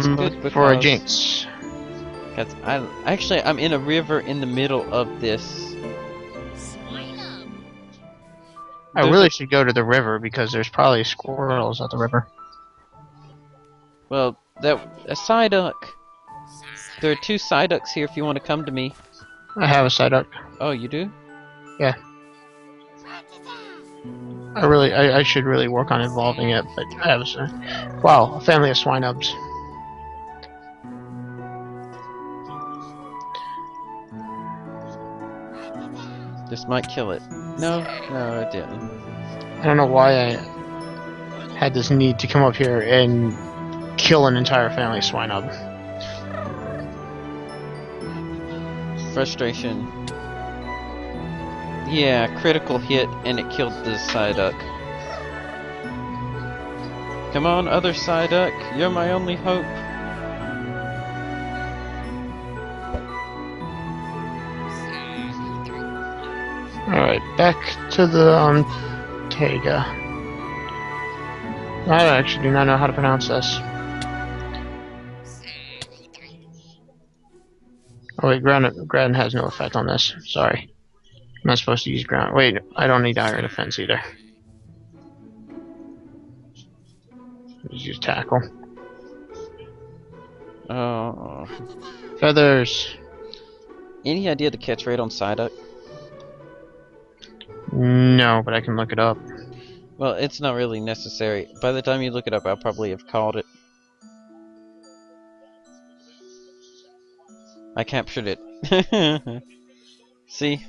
good for a because jinx. I'm in a river in the middle of this. I There's really a should go to the river because there's probably squirrels at the river. well, a Psyduck. There are two Psyducks here if you want to come to me. I have a Psyduck. Oh, you do? Yeah. I should really work on evolving it, but I have a wow, a family of swinubs. This might kill it. No, no, it didn't. I don't know why I had this need to come up here and kill an entire family of swinub. Frustration. Yeah, critical hit and it killed the Psyduck. Come on, other Psyduck, you're my only hope. Alright, back to the Tega. I actually do not know how to pronounce this. Oh wait, ground has no effect on this. Sorry. I'm not supposed to use ground. Wait, I don't need iron defense either. Just use tackle. Oh. Feathers. Any idea the catch rate on Psyduck? No, but I can look it up. Well, it's not really necessary. By the time you look it up, I'll probably have called it. I captured it. See?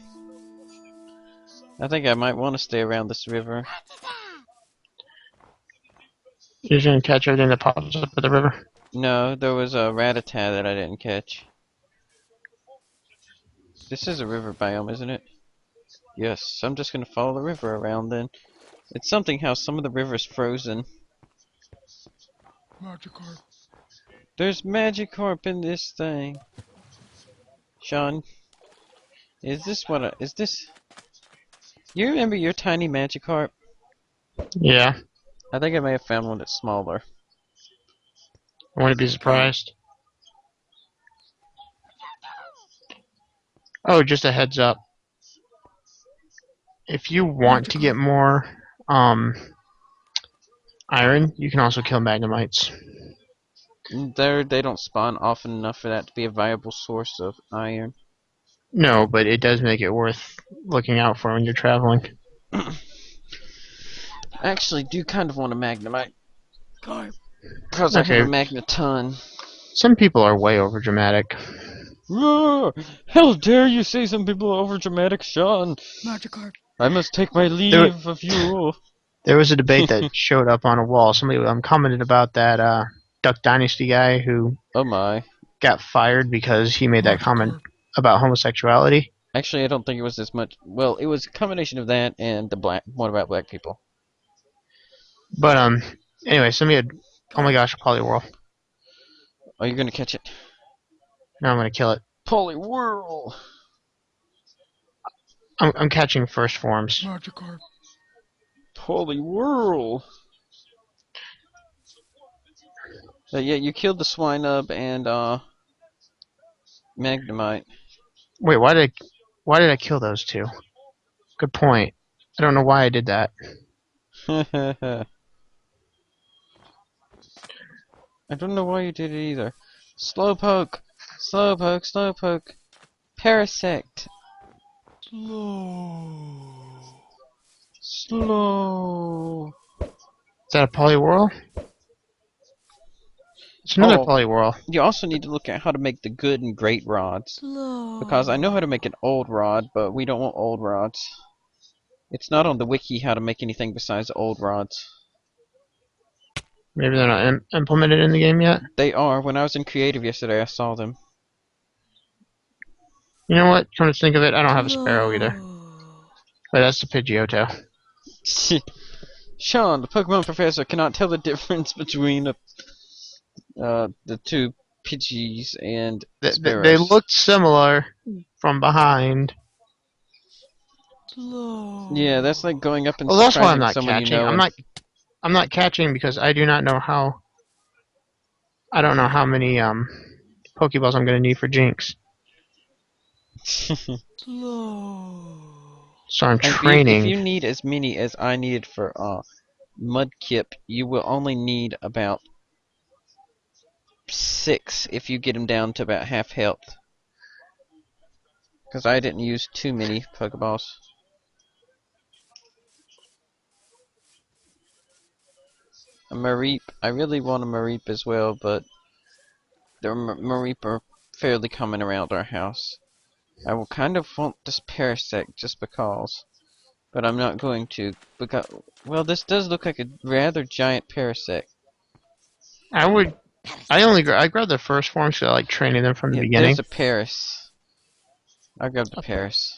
I think I might want to stay around this river. You're gonna catch everything that pops up at the river? No, there was a Rattata that I didn't catch. This is a river biome, isn't it? Yes, I'm just gonna follow the river around then. It's something how some of the river's frozen. Magikarp. There's Magikarp in this thing. Sean, is this? You remember your tiny Magikarp? Yeah. I think I may have found one that's smaller. I wouldn't be surprised. Oh, just a heads up. If you want to get more iron, you can also kill Magnemites. They don't spawn often enough for that to be a viable source of iron. No, but it does make it worth looking out for when you're traveling. I actually do kind of want a Magnemite. Because I have a Magneton. Some people are way over dramatic. How dare you say some people are over dramatic, Sean? Magikarp. I must take my leave of you. There was a debate that showed up on a wall. Somebody commented about that Duck Dynasty guy who Oh my. got fired because he made that comment about homosexuality. Actually, I don't think it was as much. Well, it was a combination of that and the one about black people. But anyway, somebody had, oh my gosh, a Poliwhirl. Oh, you're gonna catch it. Now I'm gonna kill it. Poliwhirl. I'm catching first forms. Magikarp. Poliwhirl. Yeah, you killed the Swinub and Magnemite. Wait, why did I kill those two? Good point. I don't know why I did that. I don't know why you did it either. Slowpoke! Slowpoke, Slowpoke! Parasect! Slow! Is that a Poliwhirl? It's another Oh. Poliwhirl. You also need to look at how to make the good and great rods. Because I know how to make an old rod, but we don't want old rods. It's not on the wiki how to make anything besides old rods. Maybe they're not implemented in the game yet? They are. When I was in creative yesterday, I saw them. You know what? Come to think of it, I don't have a Sparrow either. Wait, that's the Pidgeotto. Sean, the Pokemon professor, cannot tell the difference between the two Pidgeys and Sparrows. They looked similar from behind. Yeah, that's like going up and Well, that's why I'm surprising not someone catching. you know. I'm not catching because I do not know how I don't know how many Pokeballs I'm gonna need for Jinx. So I'm If training. you need as many as I needed for Mudkip, you will only need about 6 if you get him down to about half health. Because I didn't use too many Pokeballs. A Mareep, I really want a Mareep as well, but the Mareep are fairly common around our house. I will kind of want this Parasect just because, but I'm not going to because, well, this does look like a rather giant Parasect. I would. I grabbed the first form, so I like training them from the Yeah, beginning. there's a Paris. I grabbed the Paris.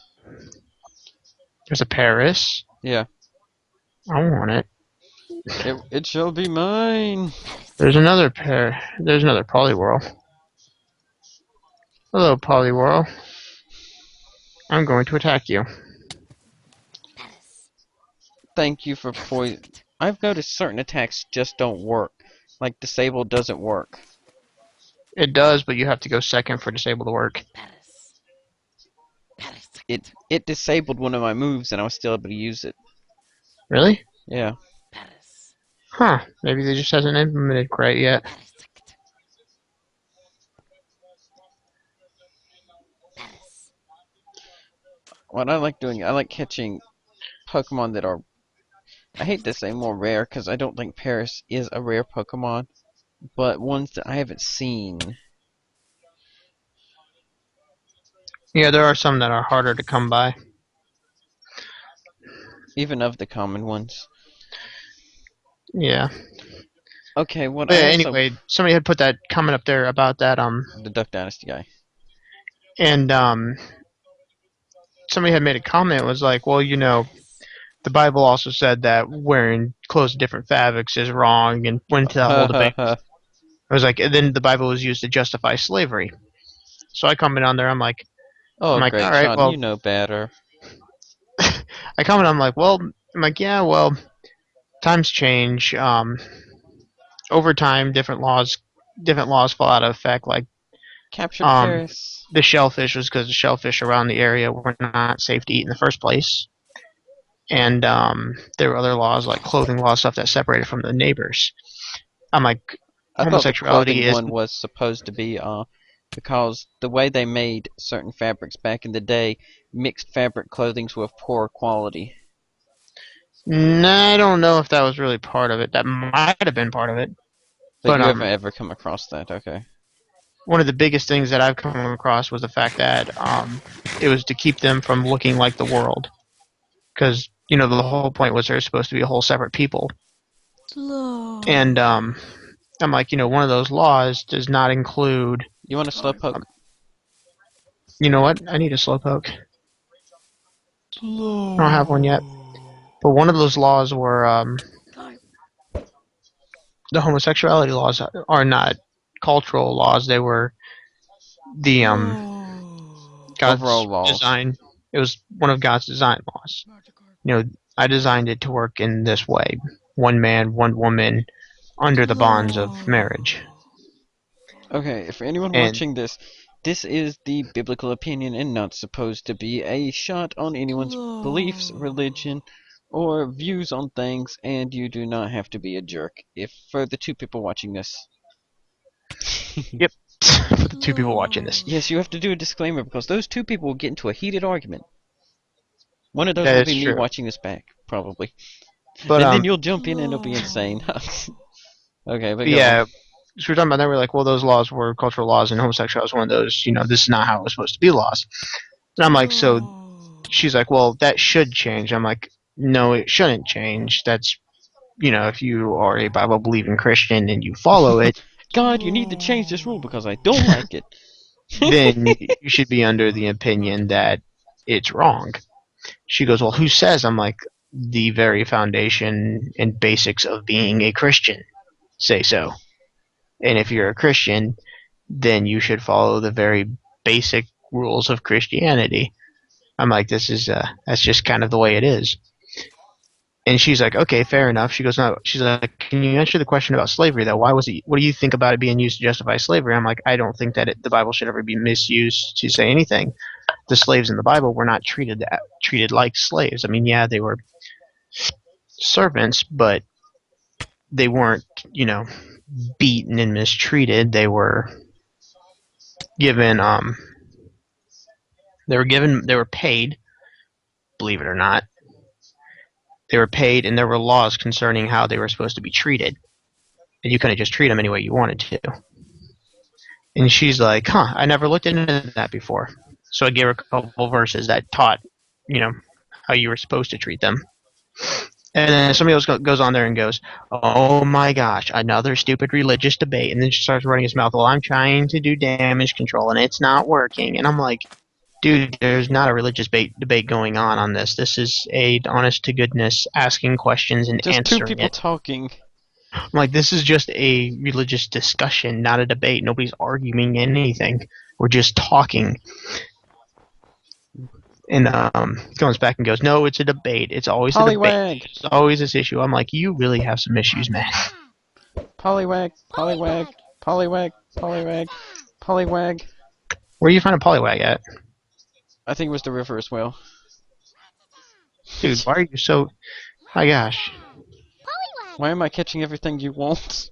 There's a Paris. Yeah, I want it. it shall be mine. There's another pair. There's another Poliwhirl. Hello, Poliwhirl. I'm going to attack you. Thank you for poison. I've noticed certain attacks just don't work. Like disable doesn't work. It does, but you have to go second for disable to work. It disabled one of my moves and I was still able to use it. Really? Yeah. Huh. Maybe they just hasn't implemented quite yet. What I like doing, I like catching Pokemon that are, I hate to say more rare because I don't think Paris is a rare Pokemon, but ones that I haven't seen. Yeah, there are some that are harder to come by. Even of the common ones. Yeah. Okay, what But I yeah, also, anyway, somebody had put that comment up there about that the Duck Dynasty guy. and somebody had made a comment was like, well, the Bible also said that wearing clothes of different fabrics is wrong, and went into that whole Ha ha debate. ha. It was like, and then the Bible was used to justify slavery. So I commented on there. I'm Oh, like, all great, right, Sean, you well, know better. I commented, I'm like, well, yeah, well, times change. Over time, different laws fall out of effect. Like, Captured um, Paris. the shellfish was because the shellfish around the area were not safe to eat in the first place. And there were other laws like clothing laws, stuff that separated from the neighbors. I'm like, I thought the homosexuality clothing is one was supposed to be, because the way they made certain fabrics back in the day, mixed fabric clothings with poor quality. I don't know if that was really part of it. That might have been part of it. But But you haven't ever come across that, okay. one of the biggest things that I've come across was the fact that it was to keep them from looking like the world. Because, the whole point was they're supposed to be a whole separate people. And I'm like, one of those laws does not include. You want a slowpoke? You know what? I need a slowpoke. I don't have one yet. But one of those laws were the homosexuality laws are not cultural laws. They were the Overall God's laws. design. It was one of God's design laws. I designed it to work in this way: one man, one woman, under the bonds of marriage. Okay, for anyone And watching this, this is the biblical opinion and not supposed to be a shot on anyone's beliefs, religion, or views on things, and you do not have to be a jerk if for the 2 people watching this. yep, for the 2 people watching this, Yes, you have to do a disclaimer because those 2 people will get into a heated argument. One of those that will is be me true. watching this back, probably. But And then you'll jump in and it'll be insane. Okay, but go on. yeah, so we're talking about that. We're like, well, those laws were cultural laws, and homosexuality was one of those. This is not how it was supposed to be laws. And I'm like, so she's like, well, that should change. I'm like, no, it shouldn't change. That's if you are a Bible believing Christian and you follow it, God, you need to change this rule because I don't like it. then you should be under the opinion that it's wrong. She goes, well, who says? I'm like, the very foundation and basics of being a Christian say so. And if you're a Christian, then you should follow the very basic rules of Christianity. I'm like, that's just kind of the way it is. And she's like, okay, fair enough. She goes, no. She's like, can you answer the question about slavery though? Why was it? What do you think about it being used to justify slavery? I'm like, I don't think that the Bible should ever be misused to say anything. The slaves in the Bible were not treated like slaves. I mean, yeah, they were servants, but they weren't, beaten and mistreated. Given, um, they were paid. Believe it or not, they were paid, and there were laws concerning how they were supposed to be treated. And you couldn't just treat them any way you wanted to. And she's like, huh, I never looked into that before. So I gave her a couple verses that taught, you know, how you were supposed to treat them. And then somebody else goes on there and goes, oh my gosh, another stupid religious debate. And then she starts running his mouth, well, I'm trying to do damage control and it's not working. And I'm like, dude, there's not a religious debate going on this. This is a honest to goodness asking questions and Just two answering people it. talking. I'm like, this is just a religious discussion, not a debate. Nobody's arguing anything. We're just talking. And he comes back and goes, no, it's a debate. It's always a debate. It's always this issue. I'm like, you really have some issues, man. Poliwag, Poliwag, Poliwag, Poliwag, Poliwag. Where do you find a polywag at? I think it was the river as well. Dude, why are you so... My gosh. Why am I catching everything you want?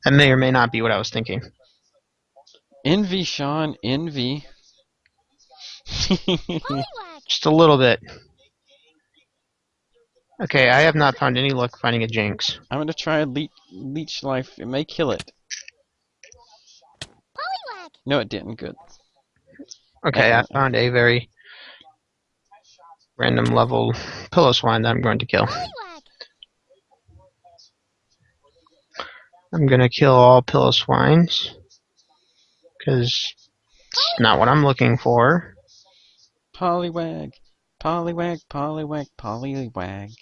That may or may not be what I was thinking. Envy, Sean, envy. Just a little bit. Okay, I have not found any luck finding a jinx. I'm gonna try a leech life. It may kill it. No, it didn't. Good. Okay, I found a very random level pillow swine that I'm going to kill. I'm gonna kill all pillow swines because it's not what I'm looking for. Poliwag, Poliwag, Poliwag, Poliwag.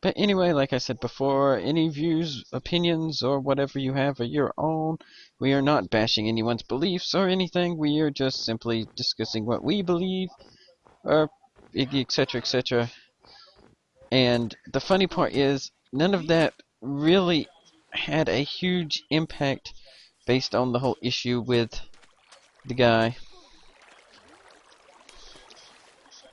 But anyway, like I said before, any views, opinions, or whatever you have are your own. We are not bashing anyone's beliefs or anything. We are just simply discussing what we believe, or etc., etc. And the funny part is, none of that really had a huge impact based on the whole issue with the guy.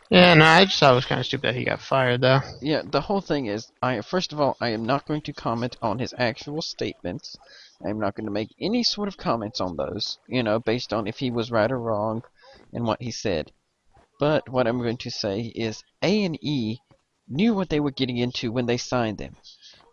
Yeah, no, I just thought it was kind of stupid that he got fired, though. Yeah, the whole thing is, first of all, I am not going to comment on his actual statements. I'm not going to make any sort of comments on those, based on if he was right or wrong in what he said. But what I'm going to say is A&E knew what they were getting into when they signed them.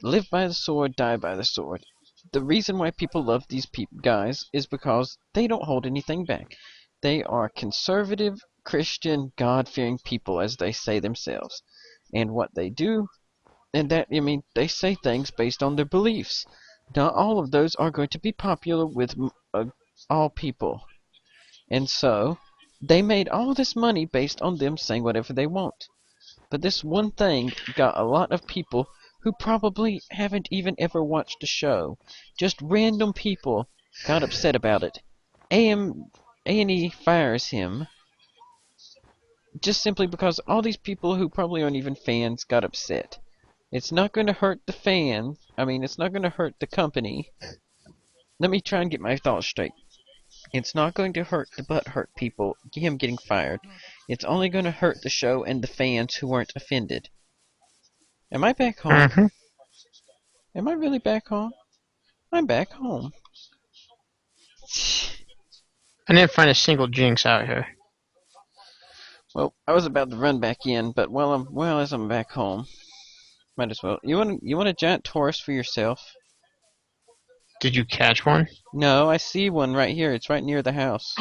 Live by the sword, die by the sword. The reason why people love these guys is because they don't hold anything back. They are conservative, Christian, God-fearing people, as they say themselves. And what they do, they say things based on their beliefs. Not all of those are going to be popular with all people. And so, they made all this money based on them saying whatever they want. But this one thing got a lot of people who probably haven't even ever watched the show. Just random people got upset about it. A&E fires him just simply because all these people who probably aren't even fans got upset. It's not going to hurt the fan. It's not going to hurt the company. Let me try and get my thoughts straight. It's not going to hurt the butthurt people, him getting fired. It's only going to hurt the show and the fans who weren't offended. Am I back home? Mm-hmm. Am I really back home? I'm back home. I didn't find a single jinx out here. Well, I was about to run back in, but as I'm back home, might as well. You want a giant Taurus for yourself? Did you catch one? No, I see one right here. It's right near the house.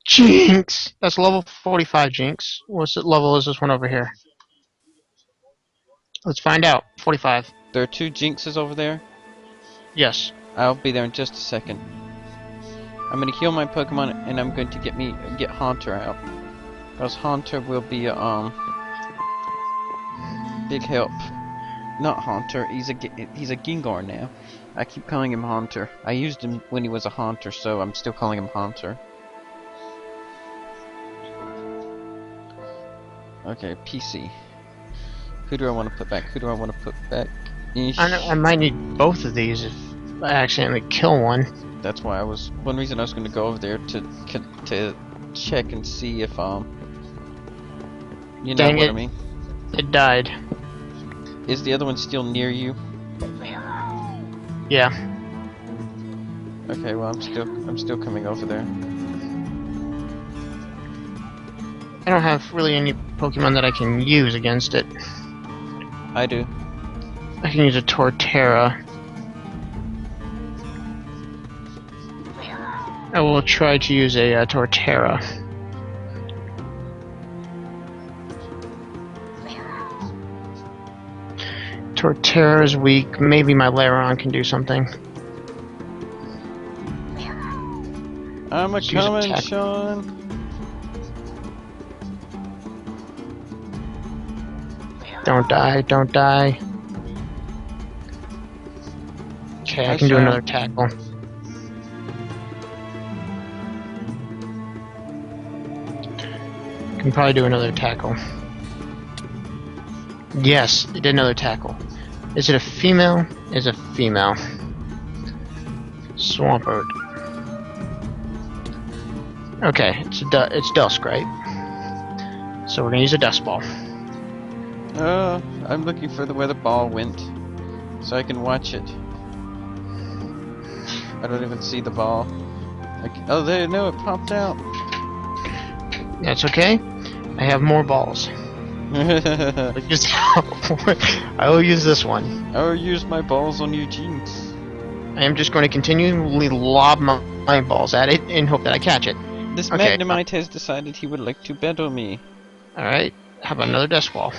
Jinx! That's level 45 Jinx. What level is this one over here? Let's find out. 45. There are two Jinxes over there? Yes. I'll be there in just a second. I'm gonna heal my Pokemon and I'm going to get Haunter out. Because Haunter will be a big help. Not Haunter, he's a Gengar now. I keep calling him Haunter. I used him when he was a Haunter, so I'm still calling him Haunter. Okay, PC. Who do I want to put back? Who do I want to put back? I might need both of these if I accidentally kill one. That's why one reason I was going to go over there to check and see if you know Dang what it. I mean. It died. Is the other one still near you? Yeah. Okay, well I'm still coming over there. I don't have really any Pokemon that I can use against it. I do. I can use a Torterra. I will try to use a Torterra. Torterra is weak. Maybe my Lairon can do something. I'm a Let's use coming, attack. Sean. Don't die, don't die. Okay, I Hi, can do Sean. another tackle. Can probably do another tackle. Yes, it did another tackle. Is it a female? It's a female. Swampert. Okay, it's Dusk, right? So we're gonna use a Dust Ball. I'm looking for where the ball went, so I can watch it. I don't even see the ball. Oh, there! No, it popped out. That's okay. I have more balls. I will use this one. I'll use my balls on Eugene's. I am just going to continually lob my balls at it and hope that I catch it. This Okay. Magnemite has decided he would like to battle me. Alright, how about another Dust Ball?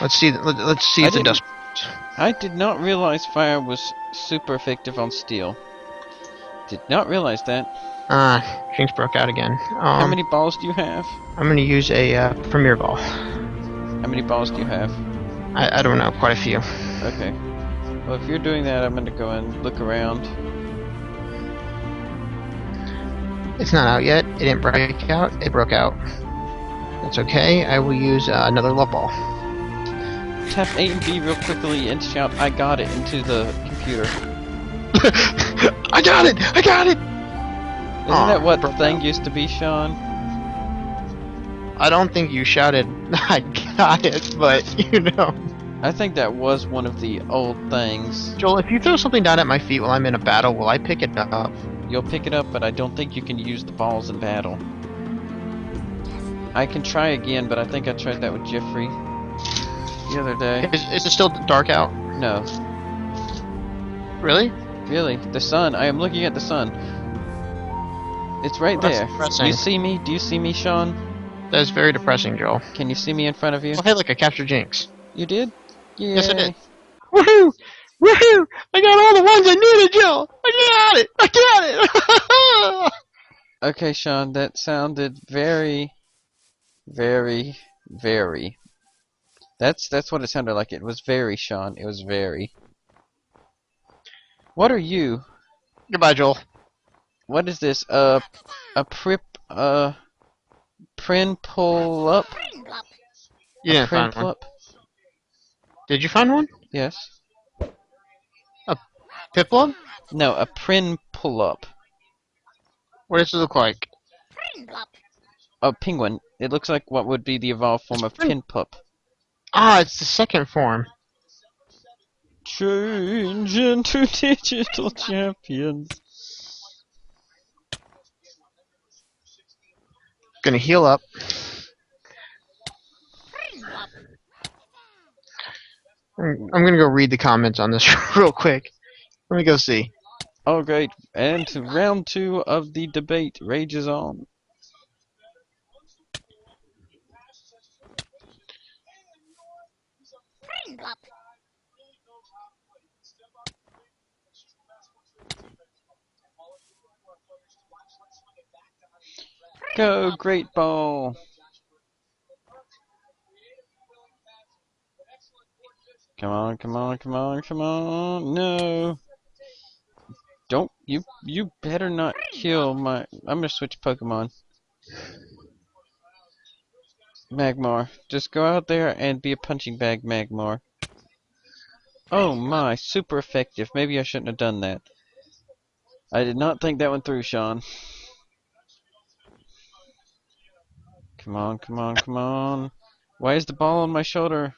Let's see if the Dust. I did not realize fire was super effective on steel. Did not realize that. Jinx broke out again. How many balls do you have? I'm gonna use a Premier Ball. How many balls do you have? I don't know, quite a few. Okay. Well, if you're doing that, I'm gonna go and look around. It's not out yet. It didn't break out. It broke out. That's okay. I will use another Love Ball. Tap A and B real quickly and shout, "I got it," into the computer. I got it! I got it! Isn't that what the thing used to be, Sean? I don't think you shouted, I got it, but you know. I think that was one of the old things. Joel, if you throw something down at my feet while I'm in a battle, will I pick it up? You'll pick it up, but I don't think you can use the balls in battle. I can try again, but I think I tried that with Jeffrey the other day. Is it still dark out? No. Really? Really? The sun. I am looking at the sun. It's right Well, that's there. depressing. Do you see me? Do you see me, Sean? That is very depressing, Joel. Can you see me in front of you? Oh, hey, look, I captured Jinx. You did? Yay. Yes, I did. Woohoo! Woohoo! I got all the ones I needed, Joel! I got it! I got it! Okay, Sean, that sounded very, very, very. That's what it sounded like. It was very, Sean. It was very. What are you? Goodbye, Joel. What is this? A prin pull up? You didn't Prin find one. up? Did you find one? Yes. Piplup? No, a prin pull up. What does it look like? A penguin. It looks like what would be the evolved form of Pinpup. Ah, it's the second form. Change into digital champions. Gonna heal up. I'm gonna go read the comments on this real quick. Let me go see. Oh great, and round 2 of the debate rages on. Go, Great Ball! Come on, come on, come on, come on! No! Don't, you better not kill my... I'm gonna switch Pokemon. Magmar. Just go out there and be a punching bag, Magmar. Oh my, super effective. Maybe I shouldn't have done that. I did not think that one through, Sean. Come on, come on, come on. Why is the ball on my shoulder?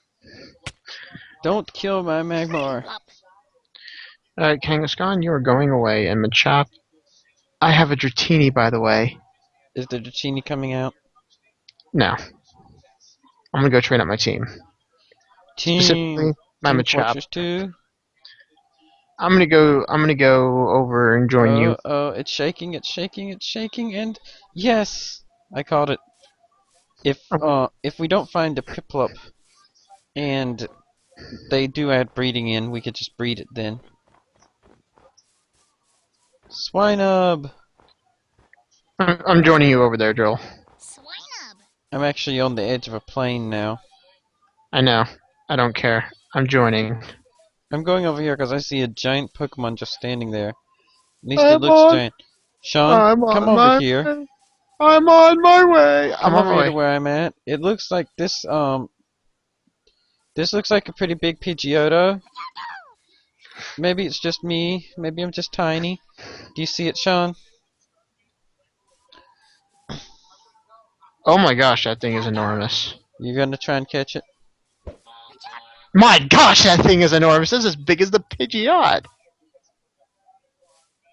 Don't kill my Magmar. Alright, Kangaskhan, you are going away, and Machop, I have a Dratini, by the way. Is the Dratini coming out? No. I'm gonna go train up my team. Team Specifically, my Team Machop. Fortress 2. I'm gonna go over and join you. Oh, it's shaking, it's shaking, it's shaking, and yes! I caught it. If we don't find a Piplup and they do add breeding in, we could just breed it then. Swinub! I'm joining you over there, Joel. I'm actually on the edge of a plane now. I know. I don't care. I'm joining. I'm going over here because I see a giant Pokemon just standing there. At least it I'm looks on. giant. Sean, I'm come on over my here. way. I'm on my way. I'm Come on over my here to way. where I'm at. It looks like this looks like a pretty big Pidgeotto. Maybe it's just me. Maybe I'm just tiny. Do you see it, Sean? Oh my gosh, that thing is enormous. You're gonna try and catch it? My gosh, that thing is enormous. This is as big as the Pidgeot.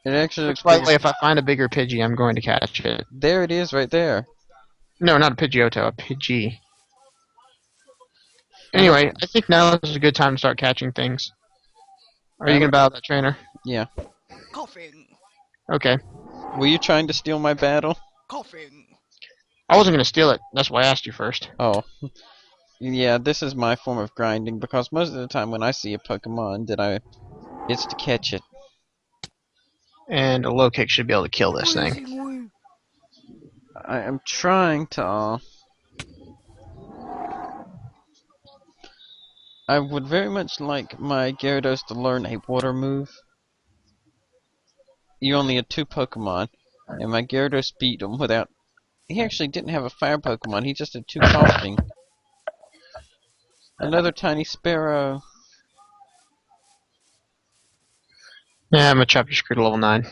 It actually looks Most bigger. likely, if I find a bigger Pidgey, I'm going to catch it. There it is, right there. No, not a Pidgeotto, a Pidgey. I'm a, Anyway, I think now is a good time to start catching things. Are you I'm gonna a, battle that trainer? yeah. Okay. Were you trying to steal my battle? I wasn't gonna steal it. That's why I asked you first. Oh. Yeah, this is my form of grinding because most of the time when I see a Pokemon it's to catch it. And a low kick should be able to kill this thing. I am trying to I would very much like my Gyarados to learn a water move. You only had two Pokemon, and my Gyarados beat him without. He actually didn't have a fire Pokemon, he just had two Coughing. Another tiny sparrow. Yeah, Machop, you screwed to level 9.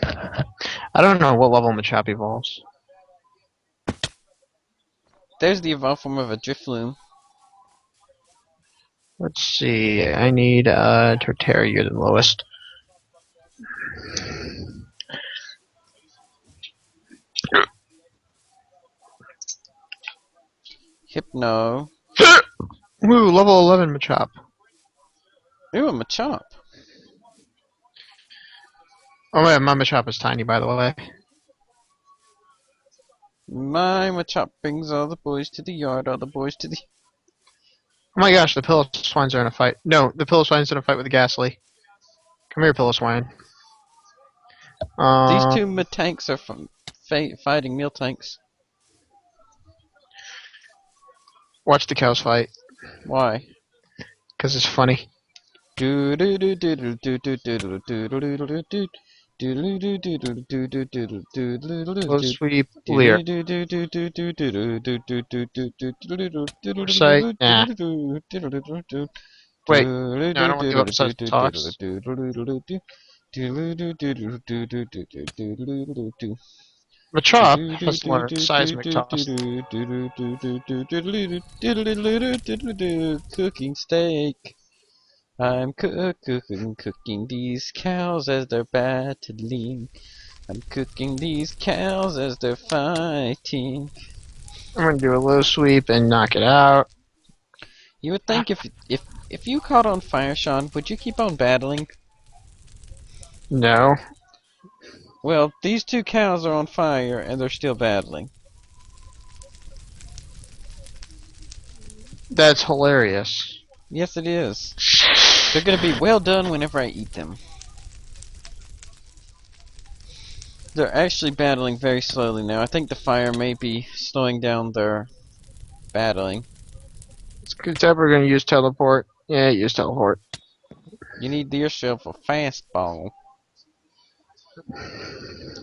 I don't know what level Machop evolves. There's the evolved form of a Drifloon. Let's see, I need Torterra, you're the lowest. Hypno. Woo, level 11 Machop. Ooh, a Machop. Oh yeah, my Machop is tiny, by the way. My Machop brings all the boys to the yard, all the boys to the... Oh my gosh, the Piloswines are in a fight. No, the Piloswine's in a fight with the Ghastly. Come here, Piloswine. These two Metanks are from fighting Miltanks. Watch the cows fight. Why? Because it's funny. Low Low sweep, Leer. Foresight, nah. Wait, no, I don't want to give up such talks. Machop has learned seismic toss. Cooking steak. I'm cooking these cows as they're battling. I'm cooking these cows as they're fighting. I'm gonna do a low sweep and knock it out. You would think if you caught on fire, Sean, would you keep on battling? No. Well, these two cows are on fire and they're still battling. That's hilarious. Yes, it is. They're gonna be well done whenever I eat them. They're actually battling very slowly now. I think the fire may be slowing down their battling. It's ever gonna use teleport. Yeah, use teleport. You need yourself a fastball.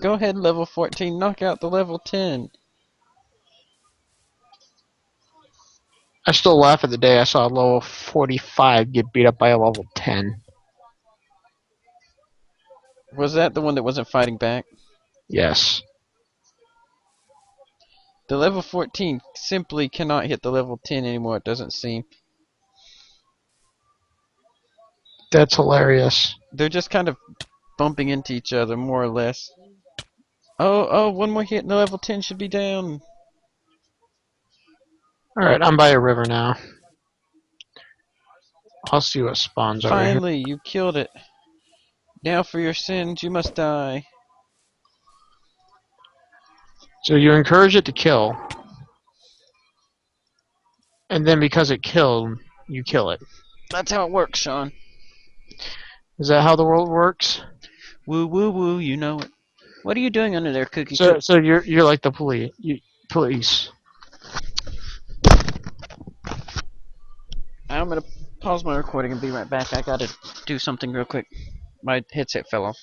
Go ahead, level 14, knock out the level 10. I still laugh at the day I saw a level 45 get beat up by a level 10. Was that the one that wasn't fighting back? Yes. The level 14 simply cannot hit the level 10 anymore, it doesn't seem. That's hilarious. They're just kind of bumping into each other, more or less. Oh, one more hit and the level 10 should be down. Alright, I'm by a river now. I'll see what spawns over here. Finally, you killed it. Now for your sins, you must die. So you encourage it to kill, and then because it killed, you kill it. That's how it works, Sean. Is that how the world works? Woo, woo, woo, you know it. What are you doing under there, Cookie? So you're like the police. Police. I'm gonna pause my recording and be right back. I gotta do something real quick. My headset fell off.